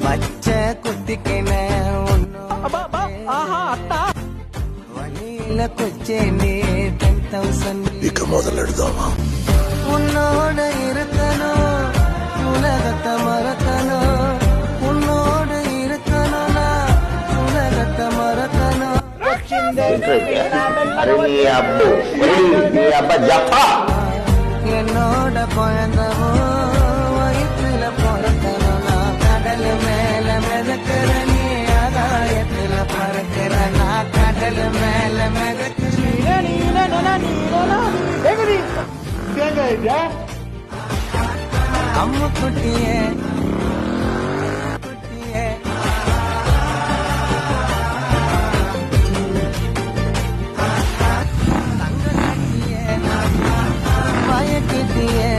பச்சை குத்திக்கின வழியில கொச்சேனே 10,000 இக்க முதல்ல எடுத்தாமா உன்னோட இருக்கணும் உலகத்தை மறக்கணும் உன்னோட இருக்கணும் உலகத்தை மறக்கணும் என்னோட குழந்தவோ வயிற்றுல பிறக்கணும்னா கடல் மேல மிதக்கிற நீ ஆதாயத்துல பறக்கிற நான் கடல் மேல அம்மு குட்டியே குட்டியே தங்க கட்டியே பயக்கிட்டியே